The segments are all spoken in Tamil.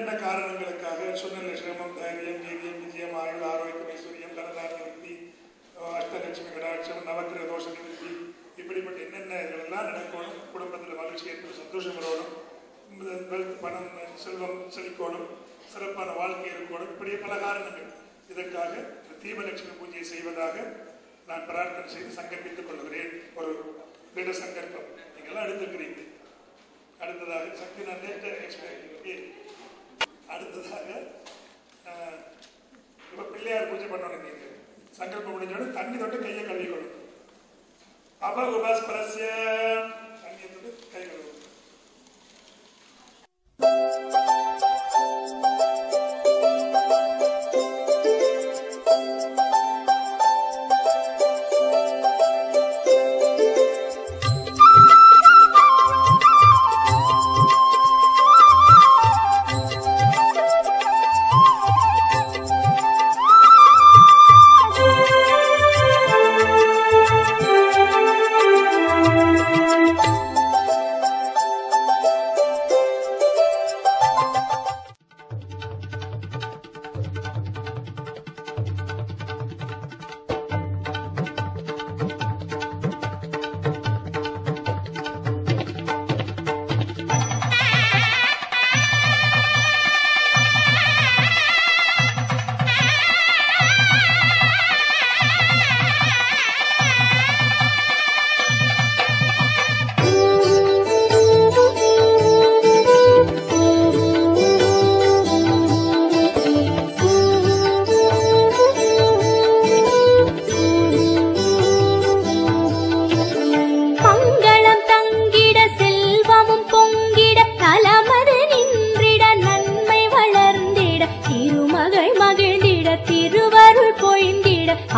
என்னென்ன காரணங்களுக்காக சொன்ன சிரமம், தைரியம், வீரியம், விஜயம், ஆயுள், ஆரோக்கியம், ஐஸ்வர்யம், தனதான விருத்தி, அஷ்டலட்சுமி கடாட்சம், நவக்கிரக தோஷ நிவர்த்தி, இப்படிப்பட்ட என்னென்ன இதெல்லாம் நடக்கணும். குடும்பத்தில் மகிழ்ச்சி ஏற்படும், சந்தோஷம் வரணும், பணம் செல்வம் செழிக்கணும், சிறப்பான வாழ்க்கை இருக்கணும். இப்படியே பல காரணங்கள். இதற்காக தீபலட்சுமி பூஜையை செய்வதாக நான் பிரார்த்தனை செய்து சங்கல்பித்துக் கொள்கிறேன். ஒரு திட சங்கல்பம் நீங்கள்லாம் எடுத்துக்கிறீங்க. அடுத்ததாக சக்தி நான் அடுத்ததாக இப்ப பிள்ளையார் பூஜை பண்ணணும். நீங்க சங்கல்பம் முடிஞ்சோட தண்ணி தொட்டு கையை கழுவி கொள்ளும். அபகுபஸ்பரஸ்ய தண்ணியை தொட்டு கை கழுவும்.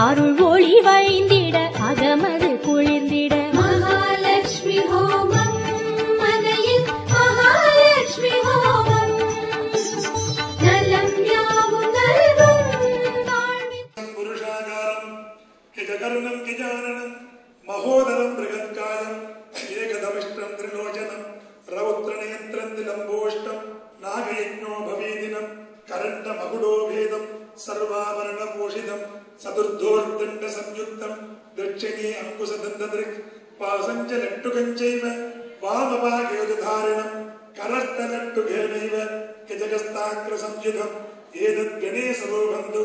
அருள் ஒளி வைந்திட அகமது குளிர்ந்திட மகாலட்சுமி ஹோமம் மனையில் மகாலட்சுமி ஹோமம் நலம் யாவும் நல்கும் புருஷாகாரம் கிஜகர்ணம் கிஜானனம் மகோதரம் பிருகத்காயம் ஏகதமிஷ்டம் திரிலோச்சனம் ரௌத்ரநேத்ரம் திலம்போஷ்டம் நாகயஜ்ஞோ பவேதினம் கரண்ட மகுடோ பேதம் சர்வாபரண பூஷிதம் சதுர்தோர்தண்ட சம்யுக்தம் தட்சிணே அங்குசதந்தத்ரிக் பாசஞ்ச லட்டுகஞ்சைவ வாமபாகயோஜதாரிணம் கரஸ்தலட்டுகேனைவ கிஜகஸ்தாக்ர சம்யுதம் ஏதத் கணேசரோ பந்து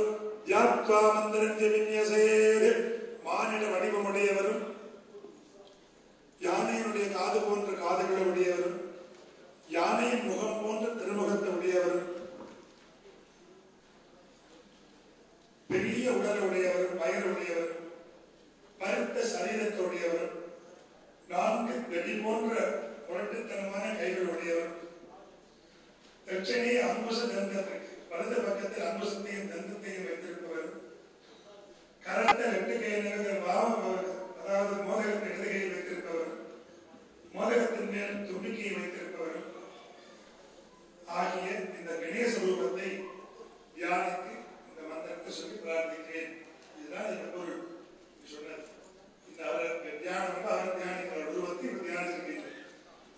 யாத்வா மந்திரஞ்ச விநியசேத். மானிட வடிவமுடையவரும் யானையினுடைய காது போன்ற காதுகளை உடையவரும் யானையின் முகம் போன்ற திருமுகத்தை உடையவரும் பெரிய உடலுடையவரும் வயலுடையவரும் பருத்த சரீரத்துடையவரும் 4 வெடி போன்ற முரட்டுத்தனமான கைகளுடையவரும் தட்சணே அங்குச தந்தத்திற்கு வலது பக்கத்தில் அங்குசத்தையும் தந்தத்தையும் வைத்திருப்பவரும் கரத்த வெட்டுக்கையை அதாவது மோதகத்தின் இடதுகையை வைத்திருப்பவரும் மோதகத்தின் மேல் தும்பிக்கையை வைத்திருப்பவரும் ஆகிய இந்த கணேச ரூபத்தை தியானித்து மந்திரத்தை சொல்லி பிரார்த்திக்கிறேன். இதுதான் இந்த பொருள் சொன்னது. இந்த அவர் தியானம் அவர் தியானிக்கிற உருவத்தை தியானிக்கிறேன்.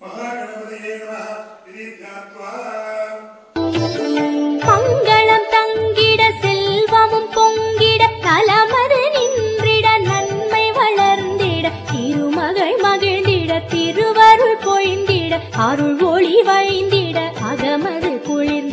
மகா கணபதியே நமஹ இதி தியாத்வா மங்களம் தங்கிட செல்வமும் பொங்கிட தலமது நின்றிட நன்மை வளர்ந்திட திருமகள் மகிழ்ந்திட திருவருள் பொழிந்திட அருள் ஒளி வைந்திட அகமது குளிர்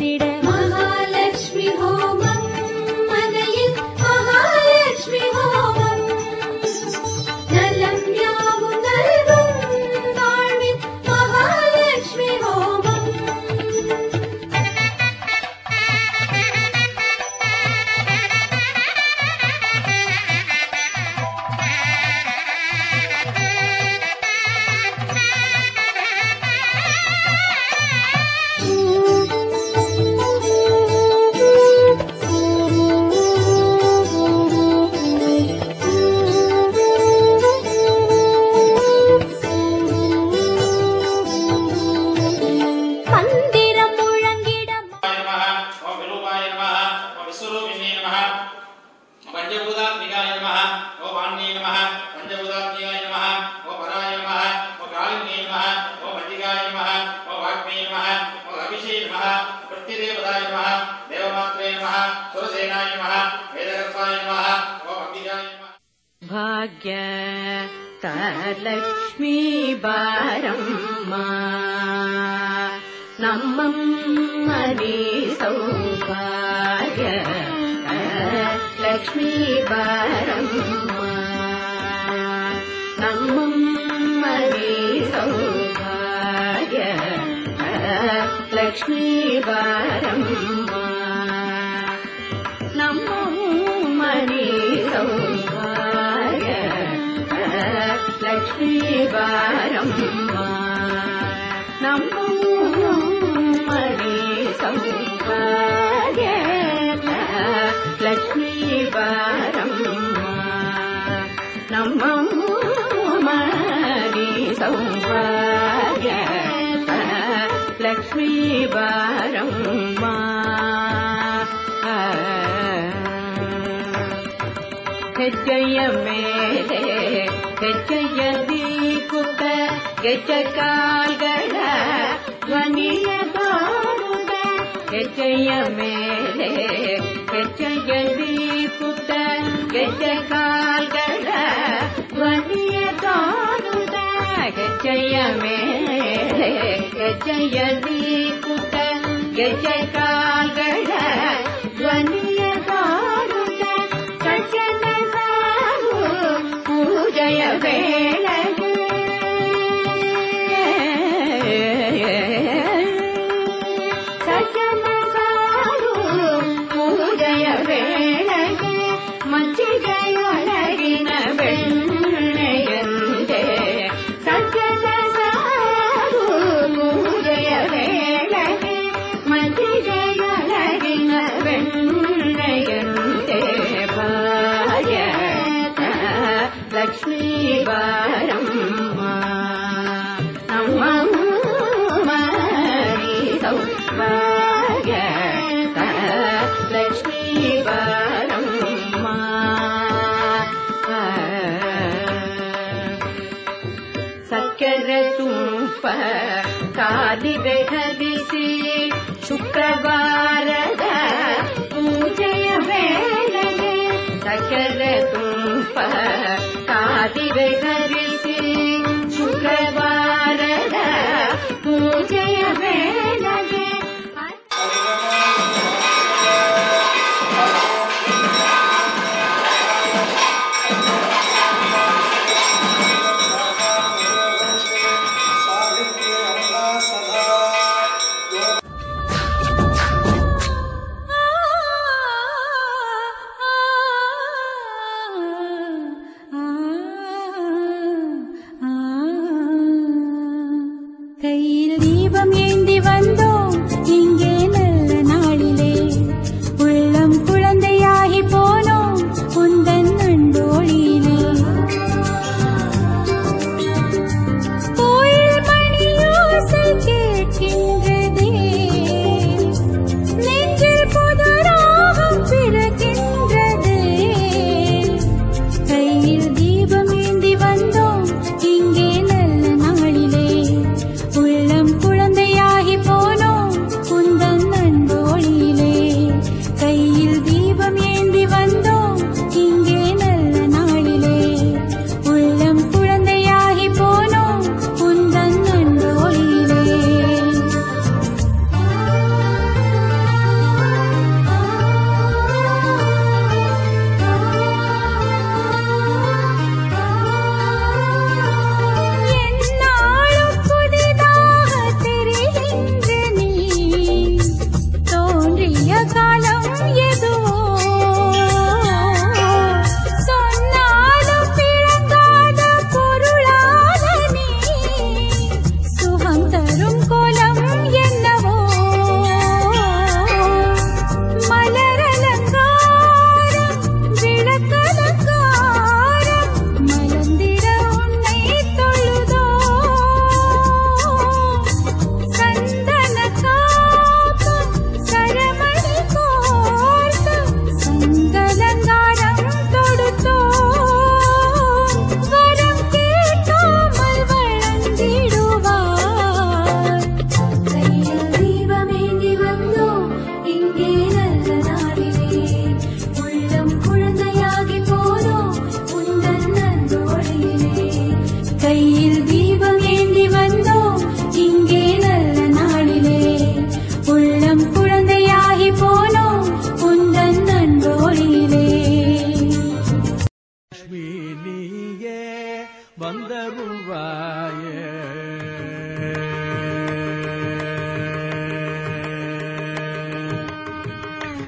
ವೇದವ್ಯಾಸಾಯ ನಮಃ ದೇವಮಾತ್ರೇ ನಮಃ ಸುರಸೇನಾಯ ನಮಃ ವೇದಗರ್ಭಾಯ ನಮಃ ಓಂ ಅಂಬಿಕಾಯ ನಮಃ. ಭಾಗ್ಯ ಲಕ್ಷ್ಮೀ ಬಾರಮ್ಮ ನಮ್ಮಮ್ಮನಿ ಸೌಭಾಗ್ಯ ಲಕ್ಷ್ಮೀ ಬಾರಮ್ಮ ನಮ್ಮಮ್ಮನಿ ಸೌಭಾಗ್ಯ ಲಕ್ಷ್ಮೀ ಬಾರಮ್ಮ ನಮ್ಮಮ್ಮನಿ ಸೌಭಾಗ್ಯ ಲಕ್ಷ್ಮೀ ಬಾರಮ್ಮ ನಮ್ಮಮ್ಮನಿ ಸೌಭಾಗ್ಯ ಲಕ್ಷ್ಮೀ ಬಾರಮ್ಮ ನಮ್ಮಮ್ಮನಿ ಸೌಭಾಗ್ಯ ಲಕ್ಷ್ಮೀ ಬಾರಮ್ಮ ಹೆಜ್ಜೆಯ ಮೇಲೆ ಹೆಜ್ಜೆಯ ದೀಪುತ್ತ ಗೆಜ್ಜೆ ಕಾಲ್ಗಳ ಧ್ವನಿಯ ತೋರುತ್ತ ಹೆಜ್ಜೆಯ ಮೇಲೆ ಹೆಜ್ಜೆಯ ದೀಪುತ್ತ ಗೆಜ್ಜೆ ಕಾಲ್ಗಳ ಧ್ವನಿಯ ತೋರುತ್ತ ಹೆಜ್ಜೆಯ ಮೇಲೆ ಹೆಜ್ಜೆಯ ದೀಪುತ್ತ ಗೆಜ್ಜೆ ಕಾಲ್ಗಳ ಧ್ವನಿಯ ತೋರುತ್ತ ಸಜ್ಜನ ಸಾಗು ಪೂಜೆಯ ವೇಳೆಗೆ ಸಜ್ಜನ ಸಾಗು ಪೂಜೆಯ ವೇಳೆಗೆ ಮಜ್ಜಿಗೆಯೊಳಗಿನ ಬೆಣ್ಣೆಯಂತೆ ಸಜ್ಜನ ಸಾಗು ಪೂಜೆಯ ವೇಳೆಗೆ ಮಜ್ಜಿಗೆಯೊಳಗಿನ ಬೆಣ್ಣೆಯಂತೆ ಭಾಗ್ಯ ಲಕ್ಷ್ಮೀ ಬಾರಮ್ಮ ನಮ್ಮಮ್ಮನಿ ಸೌಭಾಗ್ಯ ಲಕ್ಷ್ಮೀ ಬಾರಮ್ಮ ಸಕ್ಕರೆ ತುಪ್ಪ ಕಾಲಿಗೆ ಹರಿಸಿ ಶುಕ್ರವಾರದ ಪೂಜೆಯ ವೇಳೆಗೆ ಸಕ್ಕರೆ ತುಪ್ಪ ಕಾಲಿಗೆ ಹರಿಸಿ ಶುಕ್ರವಾರದ ಪೂಜೆಯ ವೇಳೆಗೆ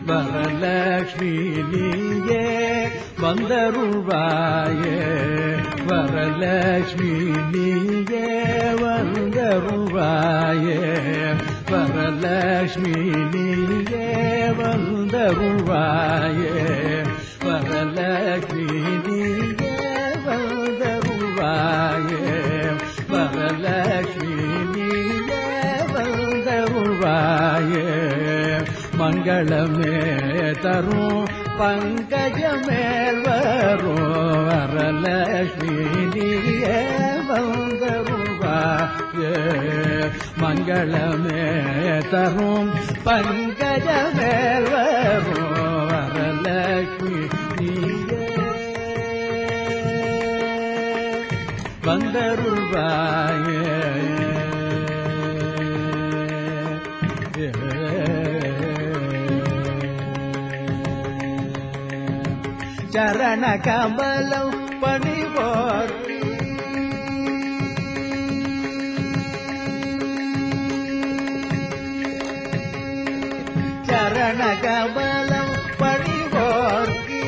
வரலக்ஷ்மி நீயே வந்தருள்வாயே வரலக்ஷ்மி நீயே வந்தருள்வாயே வரலக்ஷ்மி நீயே வந்தருள்வாயே வரலக்ஷ்மி நீயே வந்தருள்வாயே வரலக்ஷ்மி நீயே வந்தருள்வாயே மங்களமே தரும் பங்கஜமேல் வரும் வரலக்ஷ்மி நீயே வந்தருள்வாயே மங்களமே தரும் பங்கஜமேல் வரும் வரலக்ஷ்மி நீயே வந்தருள்வாயே சரண கமலம் பணிவோர்க்கு சரண கமலம் பணிவோர்க்கு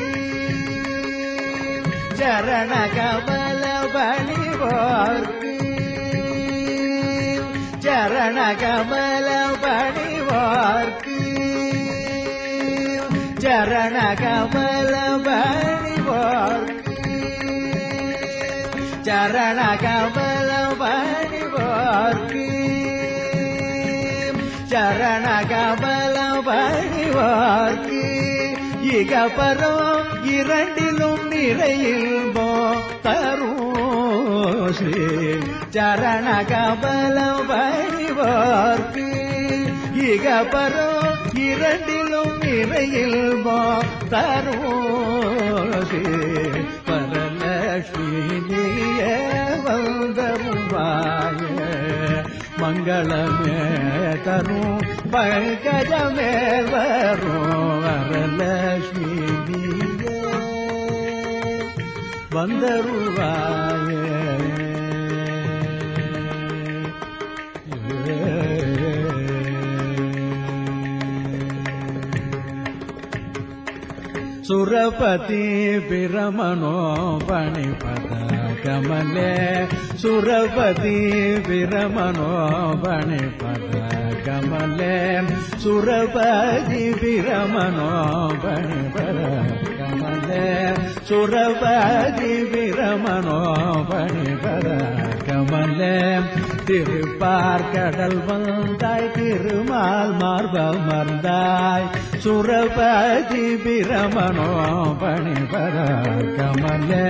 சரண கமல பணிவோர்க்கு சரண கமல பணிவோர்க்கு சரண கமல பணிவோர்க்கு சரண கமல பணிவோர்க்கு சரண கமல பணிவோர்க்கு இகபரம் இரண்டிலும் நிறையில்போ தரும் ஸ்ரீ சரண கமல பணிவோர்க்கு இகபரம் இரண்டிலும் நிறையில்போ தரும் ஸ்ரீ வரலக்ஷ்மி நீயே வந்தருள்வாயே மங்களமே தரும் பங்கஜமே வரும் வரலக்ஷ்மி நீயே வந்தருள்வாயே सुरपति विरमणो पणिपद कमले सुरपति विरमणो पणिपद कमले सुरपति विरमणो पणिपद कमले सुरपति विरमणो पणिपद कमले திருப்பார்கடல் வந்தாய் திருமால் மார்பமர்ந்தாய் சுரபதி பிரமணோ பணிபர கமலே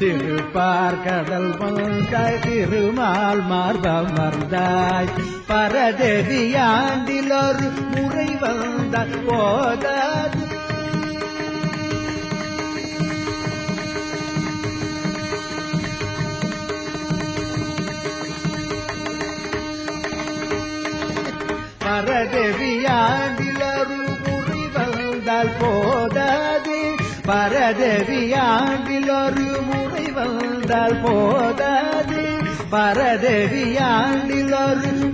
திருப்பார்கடல் வந்தாய் திருமால் மார்பமர்ந்தாய் பரதெவியாண்டில் ஒரு முறை வந்தாய் போதாது பரதெவியாண்டிலொரு முறை வந்தால் போதாது பரதெவியாண்டிலொரு முறை வந்தால் போதாது பரதெவியாண்டிலொரு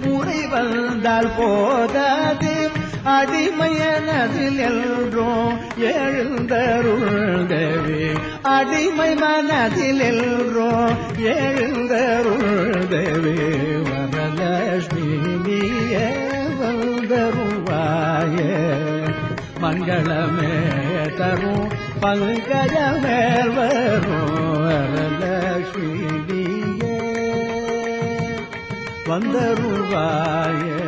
முறை வந்தால் போதாது அடிமையனதில் எல்றோம் எழுந்தருள் தேவி அடிமை மனதில் எல்றோம் எழுந்தருள் தேவி வரலக்ஷ்மி நீயே வந்தருள்வாயே மங்களமே தரும் பங்கஜமேல் வரும் வரலக்ஷ்மி நீயே வந்தருள்வாயே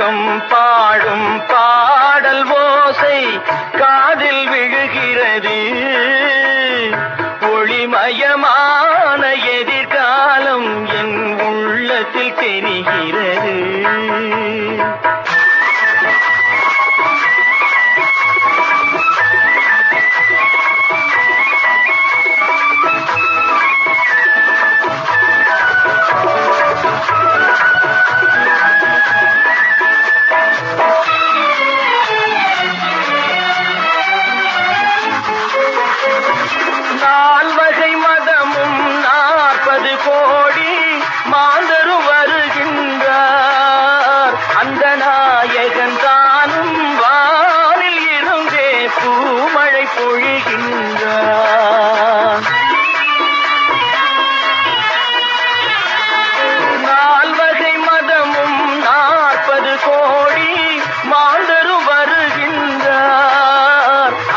உலகம் பாடும் பாடல் ஓசை காதில் விழுகிறது. ஒளிமயமான எதிர்காலம் என் உள்ளத்தில் தெரிகிறது. நால்வகை மதமும் 40 கோடி மாந்தரும் வருகின்றார். அந்த நாயகன் தானும் வானில் இருந்தே பூமழை பொழிகின்றார். நால்வகை மதமும் 40 கோடி மாந்தரும் வருகின்றார்.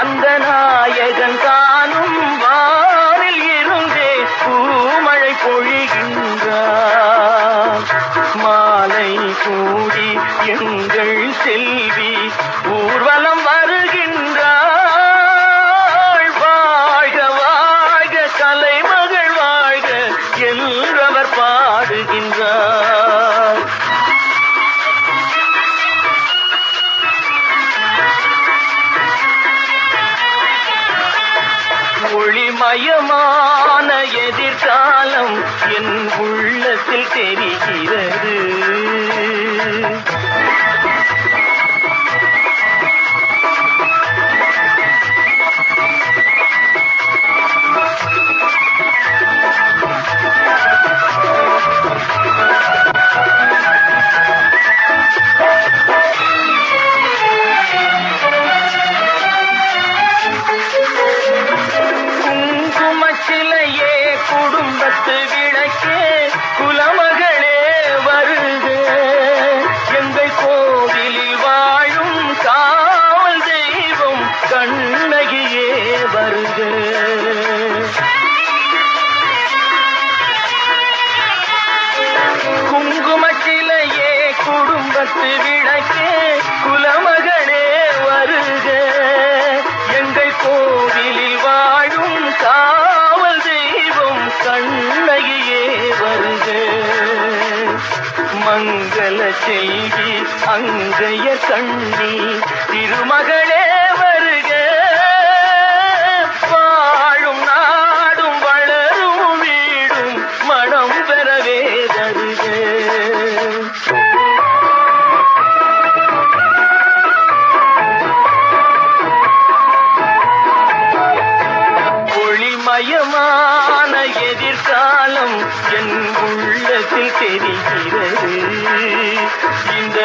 அந்த நாயகன் தானும் வானில் இருந்தே பூமழை பொழிகின்றார். மாலை கூடி எங்கள் செல்வி ஊர்வலம் வருகின்றாள். வாழ்க வாழ்க கலைமகள் வாழ்க என்றவர் பாடுகின்றார். ஒளிமயமான எதிர்காலம் என் உள்ளத்தில் தெரிகிறது. குங்குமச்சிலையே குடும்பத்து விளக்கே குலமகளே வருக. எங்கள் கோவிலில் வாழும் காவல் தெய்வம் கண்ணகியே வருக. குங்குமச்சிலையே குடும்பத்து விளக்கே குலமகளே வருக. எங்கள் கோவிலில் வாழும் காவல் தெய்வம் கண்ணகியே வருக. மங்கள செல்வி அங்கைய கண்ணி திருமகளே வருக. வாழும் நாடும் வளரும் வீடும் மனம் பெறவே தருக. ஒளிமயமான எதிர்காலம் என் உள்ளத்தில் தெரிகிறது. இந்த